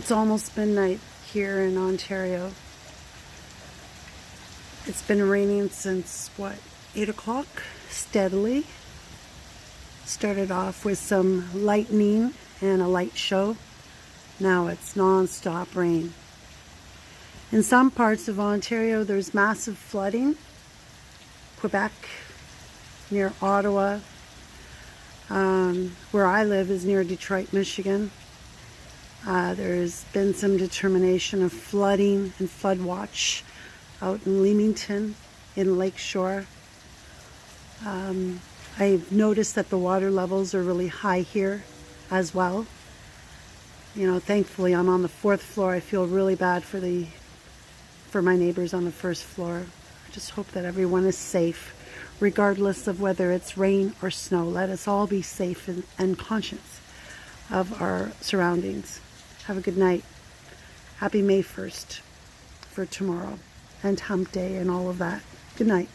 It's almost midnight here in Ontario. It's been raining since, what, 8 o'clock? Steadily. Started off with some lightning and a light show. Now it's non-stop rain. In some parts of Ontario, there's massive flooding. Quebec, near Ottawa. Where I live is near Detroit, Michigan. There's been some determination of flooding and flood watch out in Leamington in Lakeshore. I've noticed that the water levels are really high here as well. You know, thankfully I'm on the 4th floor. I feel really bad for my neighbors on the 1st floor. I just hope that everyone is safe, regardless of whether it's rain or snow. Let us all be safe and conscious of our surroundings. Have a good night. Happy May 1st for tomorrow and Hump Day and all of that. Good night.